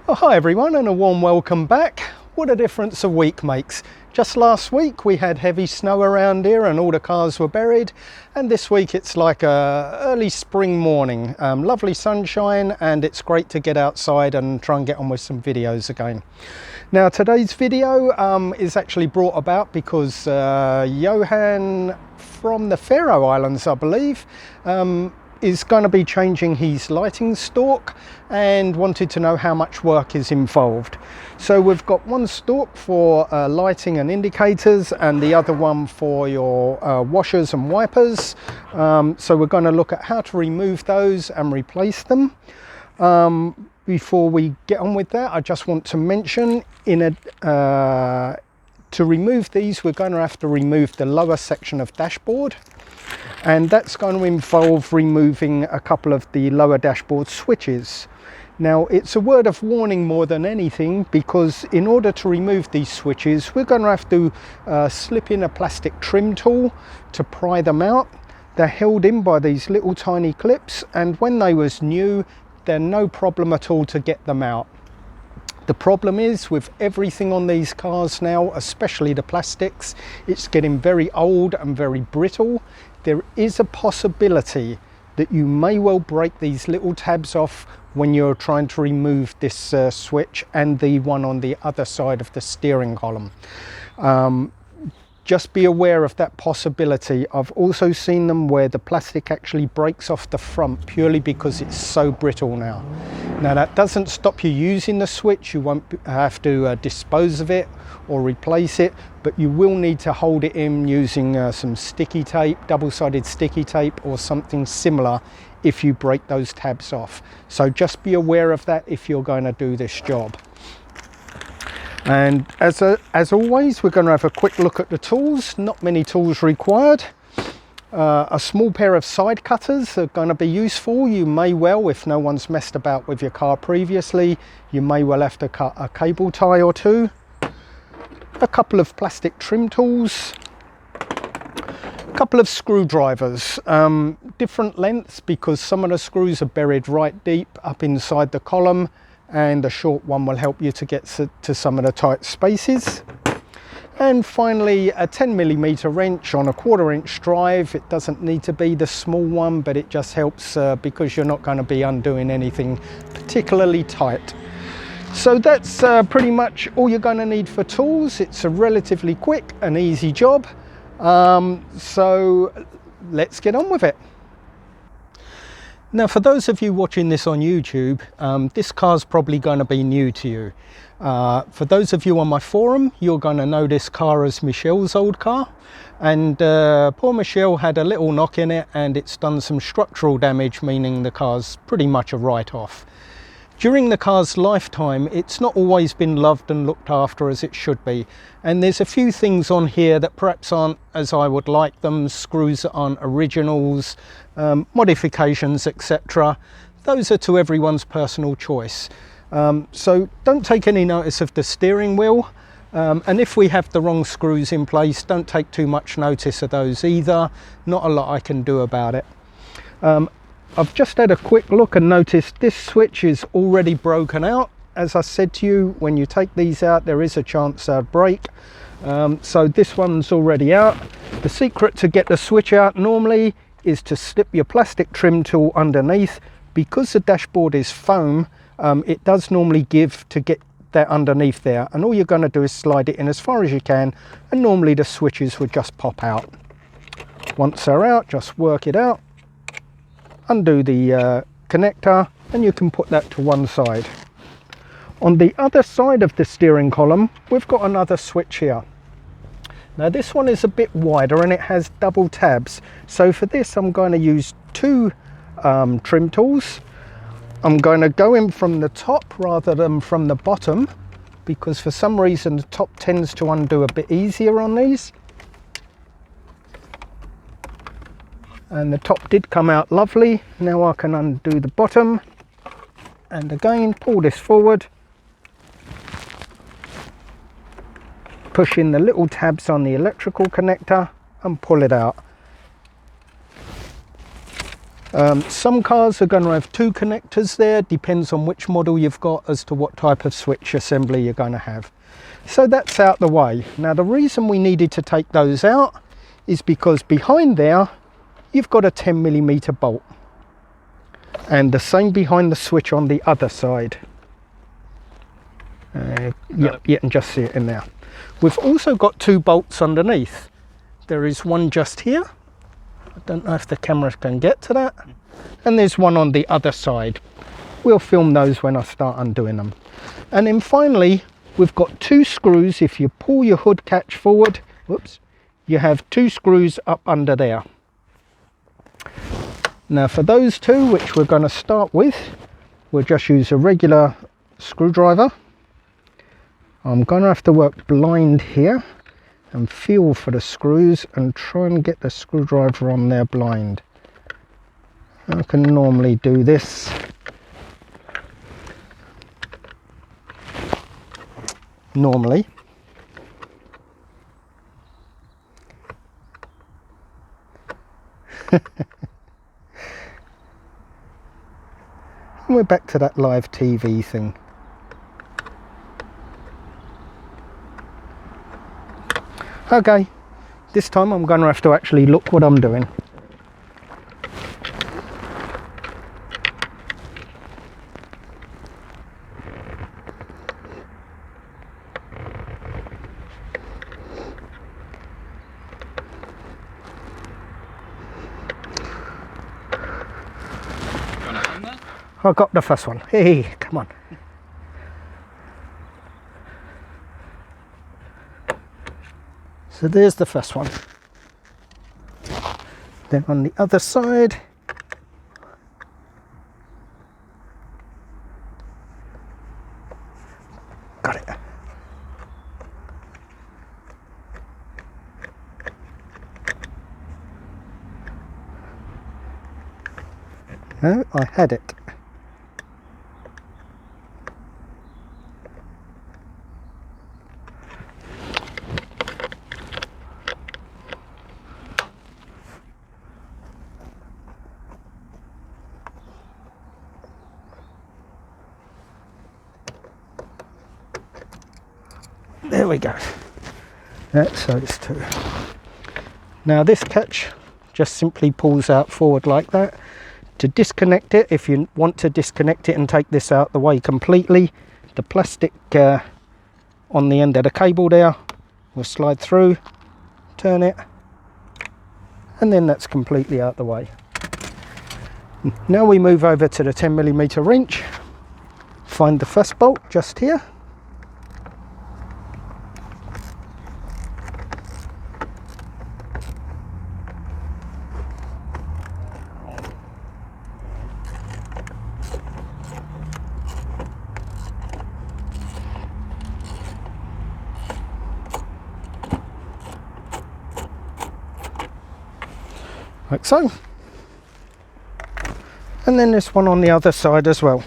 Oh, hi everyone, and a warm welcome back. What a difference a week makes. Just last week we had heavy snow around here and all the cars were buried, and this week it's like a early spring morning. Lovely sunshine, and it's great to get outside and try and get on with some videos again. Now today's video is actually brought about because Johan from the Faroe Islands, I believe, is going to be changing his lighting stalk and wanted to know how much work is involved. So we've got one stalk for lighting and indicators, and the other one for your washers and wipers. So we're going to look at how to remove those and replace them. Before we get on with that, I just want to mention to remove these, we're going to have to remove the lower section of dashboard, and that's going to involve removing a couple of the lower dashboard switches. Now it's a word of warning more than anything, because in order to remove these switches we're going to have to slip in a plastic trim tool to pry them out. They're held in by these little tiny clips, and when they was new they're no problem at all to get them out. The problem is with everything on these cars now, especially the plastics, it's getting very old and very brittle. There is a possibility that you may well break these little tabs off when you're trying to remove this switch and the one on the other side of the steering column. Just be aware of that possibility. I've also seen them where the plastic actually breaks off the front purely because it's so brittle now. Now that doesn't stop you using the switch. You won't have to dispose of it or replace it, but you will need to hold it in using some sticky tape, double-sided sticky tape or something similar if you break those tabs off. So just be aware of that if you're going to do this job. And as always, we're going to have a quick look at the tools. Not many tools required. A small pair of side cutters are going to be useful. You may well, if no one's messed about with your car previously, you may well have to cut a cable tie or two. A couple of plastic trim tools. A couple of screwdrivers, different lengths because some of the screws are buried right deep up inside the column, and a short one will help you to get to some of the tight spaces. And finally a 10mm wrench on a 1/4 inch drive. It doesn't need to be the small one, but it just helps because you're not going to be undoing anything particularly tight. So that's pretty much all you're going to need for tools. It's a relatively quick and easy job. So let's get on with it. Now for those of you watching this on YouTube, this car's probably going to be new to you. For those of you on my forum, you're going to know this car as Michelle's old car, and poor Michelle had a little knock in it and it's done some structural damage, meaning the car's pretty much a write-off. During the car's lifetime, it's not always been loved and looked after as it should be, and there's a few things on here that perhaps aren't as I would like them. Screws that aren't originals, modifications, etc. Those are to everyone's personal choice. So don't take any notice of the steering wheel, and if we have the wrong screws in place, don't take too much notice of those either. Not a lot I can do about it. I've just had a quick look and noticed this switch is already broken out. As I said to you, when you take these out there is a chance they'll break. So this one's already out. The secret to get the switch out normally is to slip your plastic trim tool underneath. Because the dashboard is foam, it does normally give to get that underneath there, and all you're going to do is slide it in as far as you can, and normally the switches would just pop out. Once they're out, just work it out, undo the connector, and you can put that to one side. On the other side of the steering column, we've got another switch here. Now this one is a bit wider and it has double tabs, so for this I'm going to use two trim tools. I'm going to go in from the top rather than from the bottom, because for some reason the top tends to undo a bit easier on these. And the top did come out lovely. Now I can undo the bottom, and again pull this forward, push in the little tabs on the electrical connector and pull it out. Some cars are going to have 2 connectors there, depends on which model you've got as to what type of switch assembly you're going to have. So that's out the way. Now the reason we needed to take those out is because behind there you've got a 10mm bolt, and the same behind the switch on the other side. Yeah, you can just see it in there. We've also got 2 bolts underneath. There is one just here. I don't know if the camera can get to that. And there's one on the other side. We'll film those when I start undoing them. And then finally, we've got 2 screws. If you pull your hood catch forward, whoops, you have 2 screws up under there. Now for those 2, which we're going to start with, we'll just use a regular screwdriver. I'm going to have to work blind here and feel for the screws and try and get the screwdriver on there blind. I can normally do this. Normally. We're back to that live TV thing. Okay, this time I'm going to have to actually look what I'm doing. I got the first one. Hey, come on. So there's the first one. Then on the other side, got it. No, I had it. There we go. That's those 2. Now this catch just simply pulls out forward like that. To disconnect it, if you want to disconnect it and take this out the way completely, the plastic on the end of the cable there will slide through, turn it, and then that's completely out the way. Now we move over to the 10mm wrench, find the first bolt just here. Like so. And then this one on the other side as well.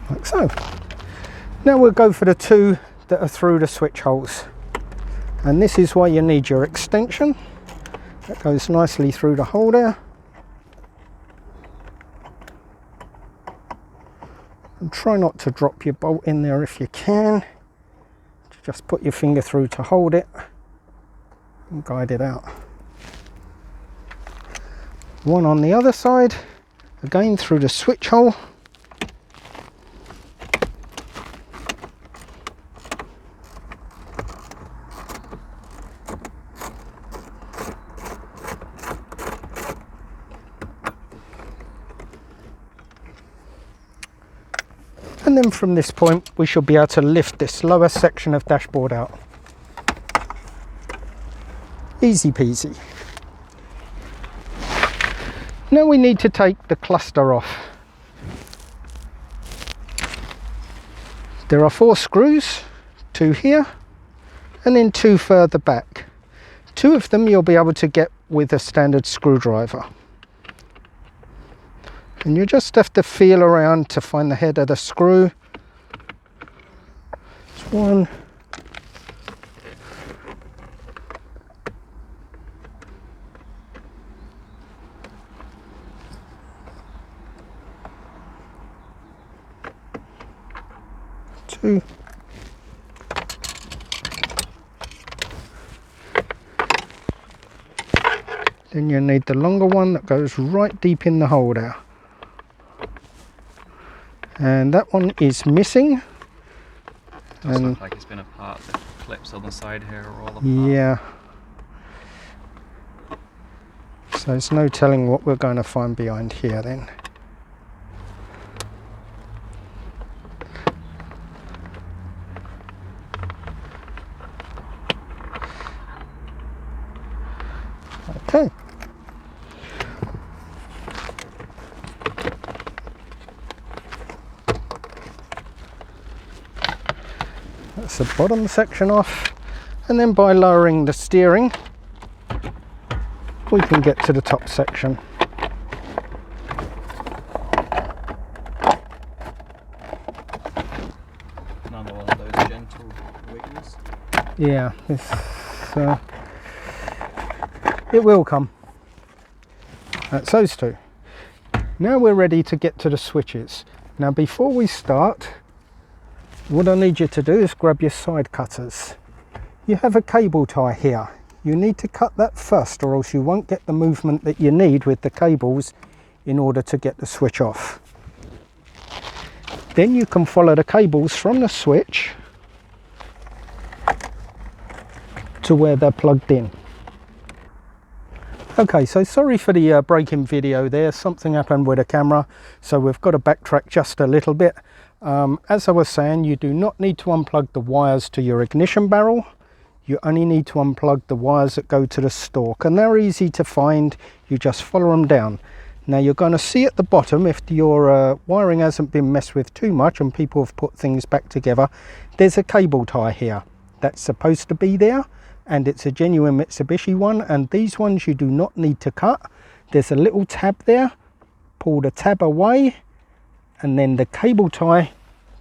Like so. Now we'll go for the 2 that are through the switch holes, and this is why you need your extension. That goes nicely through the hole there. And try not to drop your bolt in there if you can. Just put your finger through to hold it and guide it out. One on the other side, again through the switch hole. And then from this point we should be able to lift this lower section of dashboard out. Easy peasy. Now we need to take the cluster off. There are 4 screws 2 here, and then 2 further back. 2 of them you'll be able to get with a standard screwdriver. And you just have to feel around to find the head of the screw. It's 1. 2. Then you need the longer one that goes right deep in the hole there. And that one is missing. It does look like it's been apart. The clips on the side here are all apart. Yeah. So there's no telling what we're going to find behind here then. Okay. That's the bottom section off, and then by lowering the steering we can get to the top section. Another one of those gentle wiggles. Yeah, it will come. That's those 2. Now we're ready to get to the switches. Now before we start, what I need you to do is grab your side cutters. You have a cable tie here. You need to cut that first, or else you won't get the movement that you need with the cables in order to get the switch off. Then you can follow the cables from the switch to where they're plugged in. Okay, so sorry for the break-in video there. Something happened with the camera, so we've got to backtrack just a little bit. As I was saying, you do not need to unplug the wires to your ignition barrel. You only need to unplug the wires that go to the stalk, and they're easy to find. You just follow them down. Now you're going to see at the bottom, if your wiring hasn't been messed with too much and people have put things back together, there's a cable tie here that's supposed to be there, and it's a genuine Mitsubishi one, and these ones you do not need to cut. There's a little tab there. Pull the tab away and then the cable tie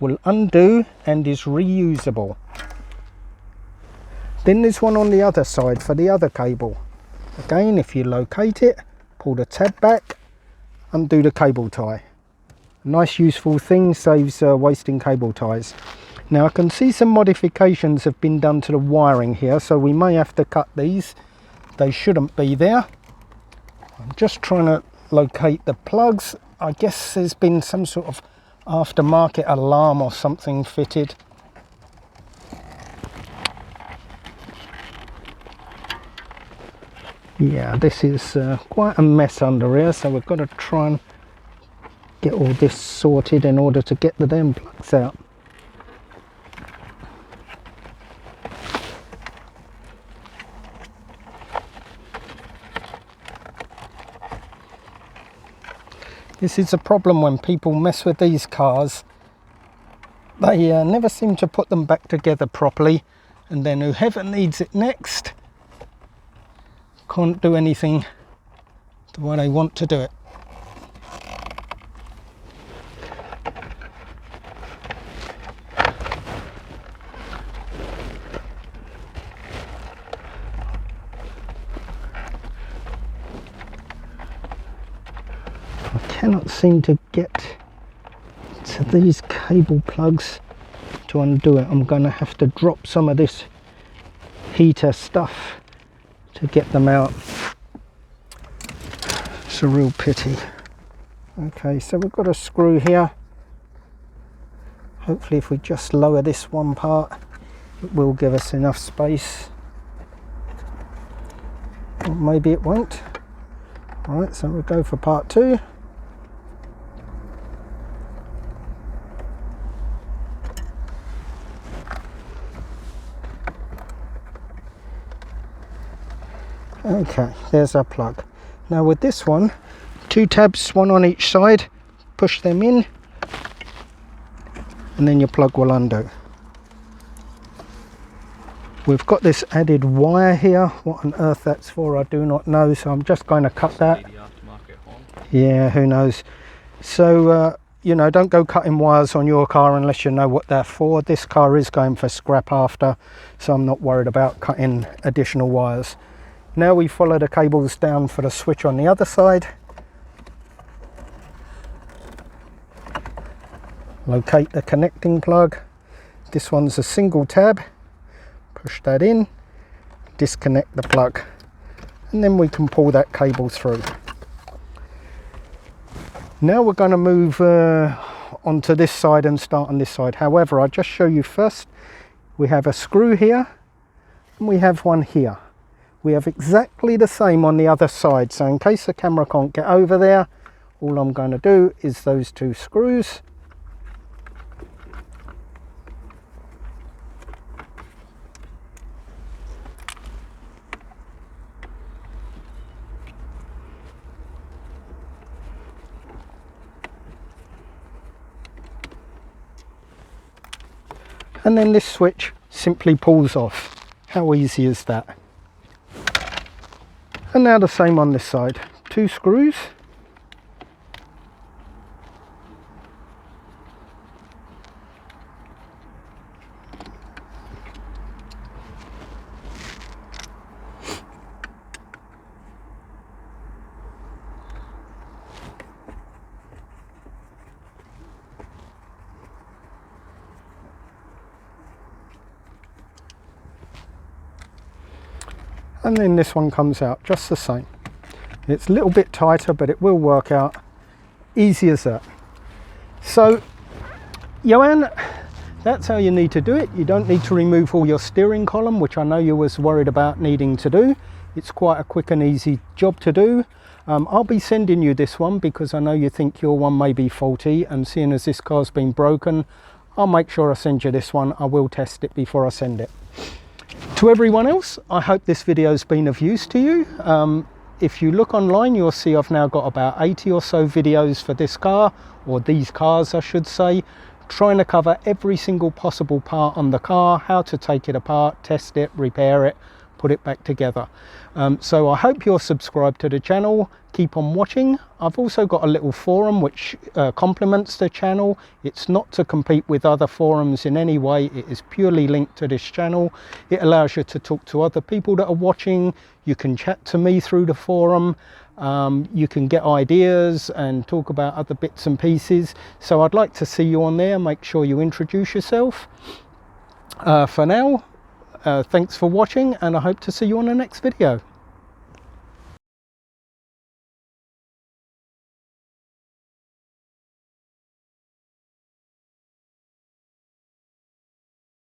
will undo and is reusable. Then there's one on the other side for the other cable. Again, if you locate it, pull the tab back, undo the cable tie. Nice useful thing, saves wasting cable ties. Now I can see some modifications have been done to the wiring here, so we may have to cut these. They shouldn't be there. I'm just trying to locate the plugs. I guess there's been some sort of aftermarket alarm or something fitted. Yeah, this is quite a mess under here, so we've got to try and get all this sorted in order to get the damn plugs out. This is a problem when people mess with these cars. They never seem to put them back together properly, and then whoever needs it next can't do anything the way they want to do it. I cannot seem to get to these cable plugs to undo it. I'm going to have to drop some of this heater stuff to get them out. It's a real pity. Okay, so we've got a screw here. Hopefully if we just lower this one part, it will give us enough space. Or maybe it won't. Alright, so we'll go for part 2. Okay, there's our plug. Now with this one, 2 tabs, one on each side, push them in and then your plug will undo. We've got this added wire here. What on earth that's for, I do not know. So I'm just going to cut that. Yeah, who knows. So, you know, don't go cutting wires on your car unless you know what they're for. This car is going for scrap after, so I'm not worried about cutting additional wires. Now we follow the cables down for the switch on the other side. Locate the connecting plug. This one's a single tab. Push that in, disconnect the plug, and then we can pull that cable through. Now we're going to move onto this side and start on this side. However, I'll just show you first. We have a screw here and we have one here. We have exactly the same on the other side. So in case the camera can't get over there, all I'm going to do is those two screws. And then this switch simply pulls off. How easy is that? And now the same on this side. Two screws. And then this one comes out just the same. It's a little bit tighter, but it will work out. Easy as that. So, Joanne, that's how you need to do it. You don't need to remove all your steering column, which I know you was worried about needing to do. It's quite a quick and easy job to do. I'll be sending you this one because I know you think your one may be faulty, and seeing as this car's been broken, I'll make sure I send you this one. I will test it before I send it. To everyone else, I hope this video has been of use to you. If you look online, you'll see I've now got about 80 or so videos for this car, or these cars I should say, trying to cover every single possible part on the car, how to take it apart, test it, repair it, put it back together. So I hope you're subscribed to the channel. Keep on watching. I've also got a little forum which complements the channel. It's not to compete with other forums in any way. It is purely linked to this channel. It allows you to talk to other people that are watching. You can chat to me through the forum. You can get ideas and talk about other bits and pieces. So I'd like to see you on there. Make sure you introduce yourself. For now, thanks for watching, and I hope to see you on the next video.